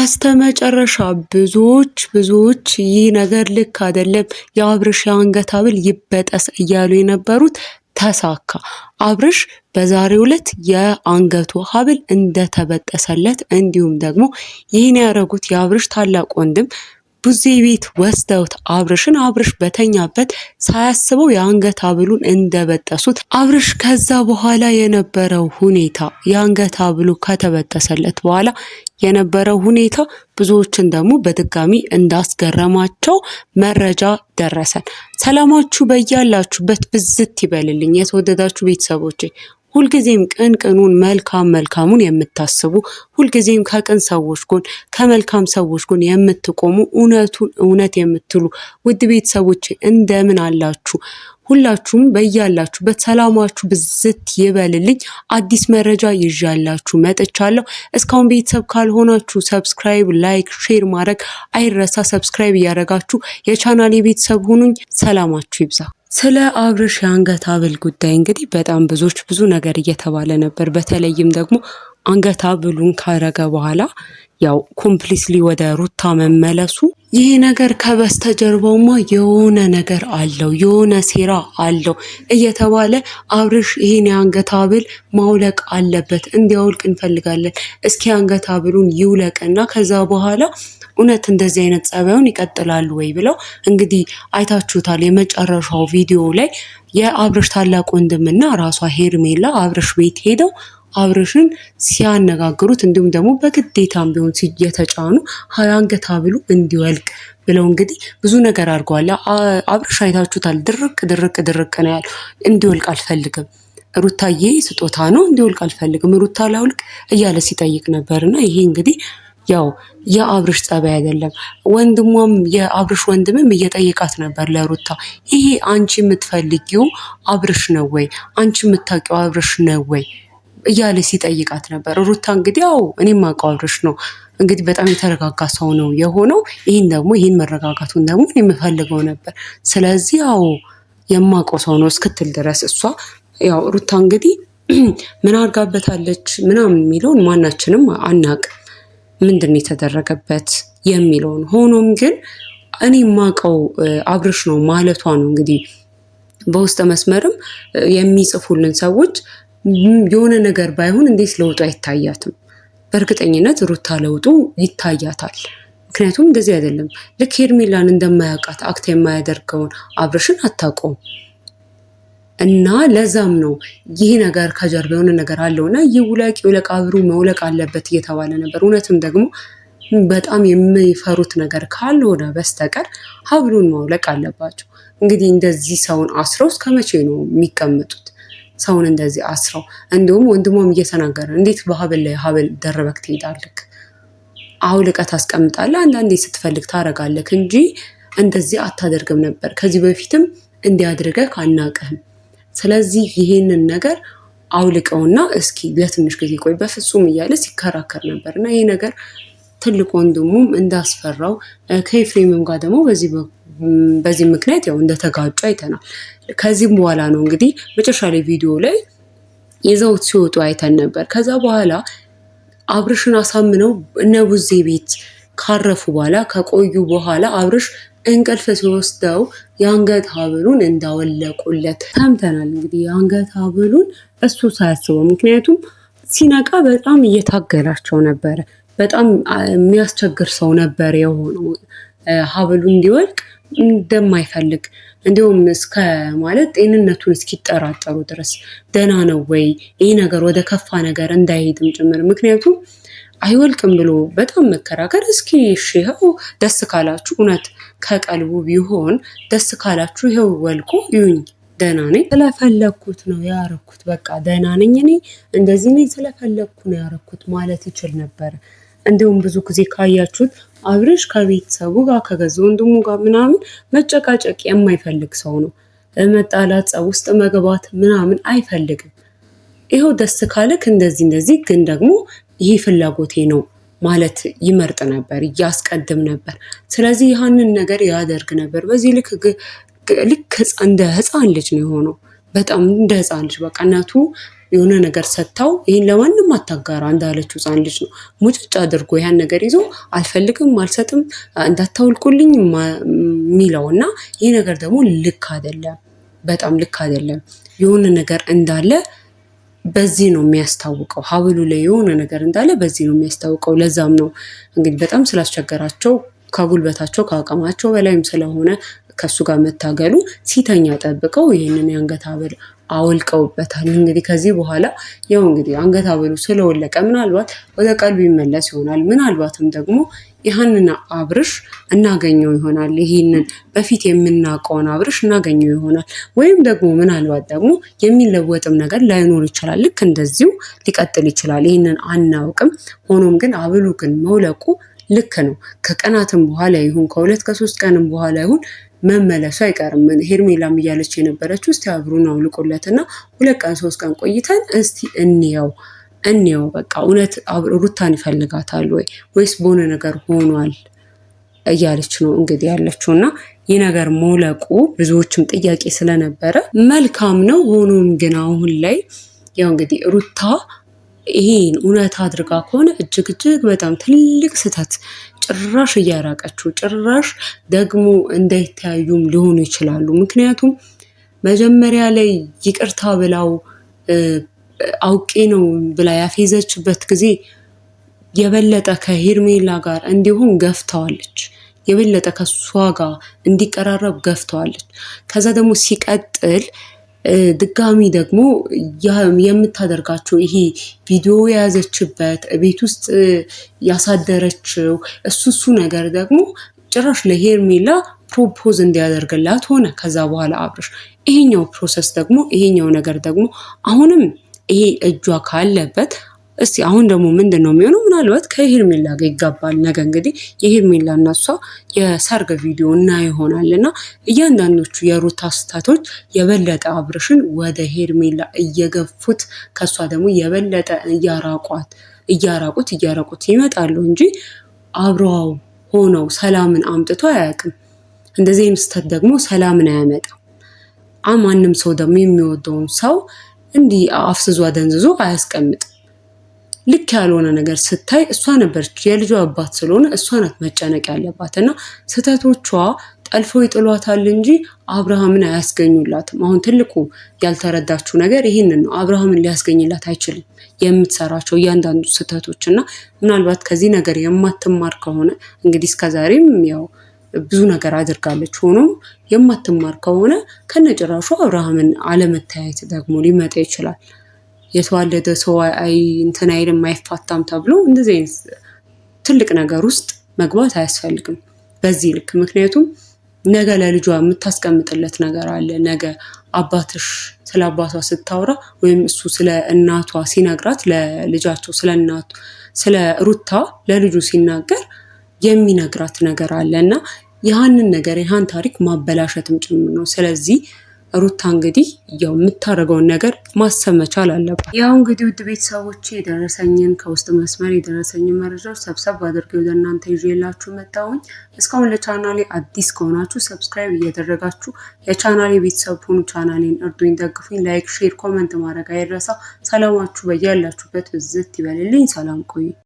በስተመጨረሻ ብዙዎች ይህ ነገር ልክ አይደለም፣ የአብርሽ የአንገት ሐብል ይበጠስ እያሉ የነበሩት ተሳካ። አብርሽ በዛሬው ዕለት የአንገቱ ሐብል እንደተበጠሰለት እንዲሁም ደግሞ ይህን ያደረጉት የአብርሽ ታላቅ ወንድም ቡዜ ቤት ወስደውት አብርሽ በተኛበት ሳያስበው የአንገት ሐብሉን እንደበጠሱት አብርሽ ከዛ በኋላ የነበረው ሁኔታ የአንገት ሐብሉ ከተበጠሰለት በኋላ የነበረው ሁኔታ ብዙዎችን ደግሞ በድጋሚ እንዳስገረማቸው መረጃ ደረሰን። ሰላማችሁ በያላችሁበት ብዝት ይበልልኝ የተወደዳችሁ ቤተሰቦቼ። ሁልጊዜም ቅኑን መልካሙን የምታስቡ ሁልጊዜም ከቅን ሰዎች ጎን ከመልካም ሰዎች ጎን የምትቆሙ እውነቱን እውነት የምትሉ ውድ ቤተሰቦቼ እንደምን አላችሁ? ሁላችሁም በያላችሁበት ሰላማችሁ ብዝት ይበልልኝ። አዲስ መረጃ ይዣላችሁ መጥቻለሁ። እስካሁን ቤተሰብ ካልሆናችሁ ሰብስክራይብ፣ ላይክ፣ ሼር ማድረግ አይረሳ። ሰብስክራይብ እያደረጋችሁ የቻናሌ ቤተሰብ ሁኑኝ። ሰላማችሁ ይብዛ። ስለ አብርሽ የአንገት ሐብል ጉዳይ እንግዲህ በጣም ብዙ ነገር እየተባለ ነበር። በተለይም ደግሞ አንገት ሐብሉን ካረገ በኋላ ያው ኮምፕሊትሊ ወደ ሩታ መመለሱ ይሄ ነገር ከበስተጀርባውማ የሆነ ነገር አለው፣ የሆነ ሴራ አለው እየተባለ አብርሽ ይሄን የአንገት ሐብል ማውለቅ አለበት፣ እንዲያውልቅ እንፈልጋለን። እስኪ አንገት ሐብሉን ይውለቅና ከዛ በኋላ እውነት እንደዚህ አይነት ጸባዩን ይቀጥላሉ ወይ ብለው እንግዲህ አይታችሁታል። የመጨረሻው ቪዲዮ ላይ የአብርሽ ታላቅ ወንድምና ራሷ ሄርሜላ አብርሽ ቤት ሄደው አብርሽን ሲያነጋግሩት እንዲሁም ደግሞ በግዴታም ቢሆን እየተጫኑ የአንገት ሐብሉ እንዲወልቅ ብለው እንግዲህ ብዙ ነገር አድርገዋል። አብርሽ አይታችሁታል። ድርቅ ነው ያለው። እንዲወልቅ አልፈልግም፣ ሩታዬ ስጦታ ነው፣ እንዲወልቅ አልፈልግም፣ ሩታ ላውልቅ እያለ ሲጠይቅ ነበርና ይሄ እንግዲህ ያው የአብርሽ ጸባይ አይደለም። ወንድሟም የአብርሽ ወንድምም እየጠየቃት ነበር ለሩታ፣ ይሄ አንቺ የምትፈልጊው አብርሽ ነው ወይ? አንቺ የምታውቂው አብርሽ ነው ወይ እያለ ሲጠይቃት ነበር። ሩታ እንግዲህ ያው እኔም አውቀው አብርሽ ነው፣ እንግዲህ በጣም የተረጋጋ ሰው ነው የሆነው። ይህን መረጋጋቱን ደግሞ የምፈልገው ነበር። ስለዚህ ያው የማውቀው ሰው ነው እስክትል ድረስ እሷ ያው ሩታ እንግዲህ ምን አድርጋበታለች ምናምን የሚለውን ማናችንም አናውቅም፣ ምንድን የተደረገበት የሚለውን። ሆኖም ግን እኔ የማውቀው አብርሽ ነው ማለቷ ነው እንግዲህ በውስጥ መስመርም የሚጽፉልን ሰዎች የሆነ ነገር ባይሆን እንዴት ለውጡ አይታያትም? በእርግጠኝነት ሩታ ለውጡ ይታያታል። ምክንያቱም እንደዚህ አይደለም። ልክ ሄርሜላን እንደማያውቃት አክት የማያደርገውን አብርሽን አታውቀውም። እና ለዛም ነው ይህ ነገር ከጀርባ የሆነ ነገር አለውና ይውለቅ አብሩ መውለቅ አለበት እየተባለ ነበር። እውነትም ደግሞ በጣም የሚፈሩት ነገር ካልሆነ በስተቀር ሐብሉን ማውለቅ አለባቸው። እንግዲህ እንደዚህ ሰውን አስረው እስከ መቼ ነው የሚቀመጡት? ሰውን እንደዚህ አስረው እንዲሁም ወንድሟም እየተናገረ እንዴት በሐብል ላይ ሐብል ደረበክ ትሄዳለህ? አውልቀህ ታስቀምጣለህ፣ አንዳንዴ ስትፈልግ ታረጋለህ እንጂ እንደዚህ አታደርግም ነበር። ከዚህ በፊትም እንዲያድርገህ አናውቅህም። ስለዚህ ይሄንን ነገር አውልቀውና እስኪ ለትንሽ ጊዜ ቆይ በፍጹም እያለ ሲከራከር ነበርና ይሄ ነገር ትልቅ ወንድሙም እንዳስፈራው ከኤፍሬምም ጋር ደግሞ በዚህ ምክንያት ያው እንደተጋጩ አይተናል። ከዚህም በኋላ ነው እንግዲህ መጨረሻ ላይ ቪዲዮ ላይ ይዘውት ሲወጡ አይተን ነበር። ከዛ በኋላ አብርሽን አሳምነው እነ ቡዜ ቤት ካረፉ በኋላ ከቆዩ በኋላ አብርሽ እንቅልፍ ሲወስደው የአንገት ሐብሉን እንዳወለቁለት ሰምተናል። እንግዲህ የአንገት ሐብሉን እሱ ሳያስበው፣ ምክንያቱም ሲነቃ በጣም እየታገላቸው ነበረ። በጣም የሚያስቸግር ሰው ነበር የሆነው። ሐብሉ እንዲወልቅ እንደማይፈልግ እንዲሁም እስከ ማለት ጤንነቱን እስኪጠራጠሩ ድረስ ደህና ነው ወይ ይህ ነገር ወደ ከፋ ነገር እንዳይሄድም ጭምር። ምክንያቱም አይወልቅም ብሎ በጣም መከራከር። እስኪ እሺ ይኸው ደስ ካላችሁ እውነት ከቀልቡ ቢሆን ደስ ካላችሁ ይኸው ወልቆ ይሁኝ፣ ደህና ነኝ ስለፈለግኩት ነው ያረኩት፣ በቃ ደህና ነኝ እኔ እንደዚህ ነኝ ስለፈለግኩ ነው ያረኩት ማለት ይችል ነበር። እንዲሁም ብዙ ጊዜ ካያችሁት አብርሽ ከቤተሰቡ ጋር ከገዛ ወንድሙ ጋር ምናምን መጨቃጨቅ የማይፈልግ ሰው ነው። መጣላት፣ ጸብ ውስጥ መግባት ምናምን አይፈልግም። ይኸው ደስ ካለክ እንደዚህ ግን ደግሞ ይህ ፍላጎቴ ነው ማለት ይመርጥ ነበር፣ ያስቀድም ነበር። ስለዚህ ያንን ነገር ያደርግ ነበር። በዚህ ልክ እንደ ህፃን ልጅ ነው የሆነው። በጣም እንደ ህፃን ልጅ በቃ እናቱ የሆነ ነገር ሰጥታው ይሄን ለማንም አታጋራ እንዳለችው ሕፃን ልጅ ነው ሙጭጭ አድርጎ ያን ነገር ይዞ አልፈልግም፣ አልሰጥም፣ እንዳታውልቁልኝ የሚለው እና ይህ ነገር ደግሞ ልክ አይደለም፣ በጣም ልክ አይደለም። የሆነ ነገር እንዳለ በዚህ ነው የሚያስታውቀው። ሀብሉ ላይ የሆነ ነገር እንዳለ በዚህ ነው የሚያስታውቀው። ለዛም ነው እንግዲህ በጣም ስላስቸገራቸው ከጉልበታቸው ከአቅማቸው በላይም ስለሆነ ከሱ ጋር መታገሉ ሲተኛ ጠብቀው ይህንን የአንገት ሀብል አወልቀውበታል። እንግዲህ ከዚህ በኋላ ያው እንግዲህ አንገት ሀብሉ ስለወለቀ ምናልባት ወደ ቀልቡ ይመለስ ይሆናል። ምናልባትም ደግሞ ይህንን አብርሽ እናገኘው ይሆናል። ይህንን በፊት የምናውቀውን አብርሽ እናገኘው ይሆናል። ወይም ደግሞ ምናልባት ደግሞ የሚለወጥም ነገር ላይኖር ይችላል። ልክ እንደዚሁ ሊቀጥል ይችላል። ይህንን አናውቅም። ሆኖም ግን ሀብሉ ግን መውለቁ ልክ ነው። ከቀናትም በኋላ ይሁን ከ2 ከ3 ቀንም በኋላ ይሁን መመለሱ አይቀርም። ሄርሜላም እያለች የነበረችው እስቲ አብሩን አውልቆለትና 2 ቀን 3 ቀን ቆይተን እስቲ እንየው በቃ እውነት ሩታን ይፈልጋታል ወይስ በሆነ ነገር ሆኗል እያለች ነው እንግዲህ ያለችው። እና ይህ ነገር መውለቁ ብዙዎችም ጥያቄ ስለነበረ መልካም ነው። ሆኖም ግን አሁን ላይ ያው እንግዲህ ሩታ ይሄን እውነት አድርጋ ከሆነ እጅግ በጣም ትልቅ ስህተት ጭራሽ እያራቀችው ጭራሽ ደግሞ እንዳይተያዩም ሊሆኑ ይችላሉ። ምክንያቱም መጀመሪያ ላይ ይቅርታ ብላው አውቄ ነው ብላ ያፌዘችበት ጊዜ የበለጠ ከሄርሜላ ጋር እንዲሁም ገፍተዋለች። የበለጠ ከሷ ጋር እንዲቀራረብ ገፍተዋለች። ከዛ ደግሞ ሲቀጥል ድጋሚ ደግሞ የምታደርጋቸው ይሄ ቪዲዮ የያዘችበት ቤት ውስጥ ያሳደረችው እሱ ነገር ደግሞ ጭራሽ ለሄርሜላ ፕሮፖዝ እንዲያደርግላት ሆነ። ከዛ በኋላ አብርሽ ይሄኛው ነገር ደግሞ አሁንም ይሄ እጇ ካለበት እስቲ አሁን ደግሞ ምንድን ነው የሚሆነው? ምናልባት ከሄርሜላ ጋር ይጋባል። ነገ እንግዲህ የሄርሜላ እና እሷ የሰርግ ቪዲዮ እና ይሆናልና እያንዳንዶቹ የሩታ ስህተቶች የበለጠ አብርሽን ወደ ሄርሜላ እየገፉት ከሷ ደግሞ የበለጠ እያራቁት ይመጣሉ እንጂ አብረው ሆነው ሰላምን አምጥቶ አያውቅም። እንደዚህ አይነት ስህተት ደግሞ ሰላምን አያመጣም። ማንም ሰው ደግሞ የሚወደውን ሰው እንዲህ አፍስዞ አደንዝዞ አያስቀምጥም። ልክ ያልሆነ ነገር ስታይ እሷ ነበረች የልጇ አባት ስለሆነ እሷ ናት መጨነቅ ያለባት እና ስህተቶቿ ጠልፈው ይጥሏታል እንጂ አብርሃምን አያስገኙላትም። አሁን ትልቁ ያልተረዳችው ነገር ይህንን ነው። አብርሃምን ሊያስገኝላት አይችልም የምትሰራቸው እያንዳንዱ ስህተቶች እና ምናልባት ከዚህ ነገር የማትማር ከሆነ እንግዲህ እስከዛሬም ያው ብዙ ነገር አድርጋለች። ሆኖም የማትማር ከሆነ ከነጭራሹ አብርሃምን አለመታየት ደግሞ ሊመጣ ይችላል። የተዋለደ ሰው እንትን አይልም አይፋታም ተብሎ እንደዚህ አይነት ትልቅ ነገር ውስጥ መግባት አያስፈልግም በዚህ ልክ። ምክንያቱም ነገ ለልጇ የምታስቀምጥለት ነገር አለ። ነገ አባትሽ ስለ አባቷ ስታወራ ወይም እሱ ስለ እናቷ ሲነግራት ለልጃቸው ስለ ሩታ ለልጁ ሲናገር የሚነግራት ነገር አለ እና ያን ታሪክ ማበላሸትም ጭምር ነው። ስለዚህ ሩታ እንግዲህ ያው የምታደርገውን ነገር ማሰብ መቻል አለባት። ያው እንግዲህ ውድ ቤተሰቦቼ ከውስጥ መስመር የደረሰኝን መረጃዎች ሰብሰብ አድርጌ ወደ እናንተ ይዤላችሁ መጣሁኝ። እስካሁን ለቻናሌ አዲስ ከሆናችሁ ሰብስክራይብ እያደረጋችሁ የቻናሌ ቤተሰብ ሁኑ። ቻናሌን እርዱኝ፣ ደግፉኝ። ላይክ፣ ሼር፣ ኮመንት ማድረግ አይረሳ። ሰላማችሁ በያላችሁበት ብዝት ይበልልኝ። ሰላም ቆዩ።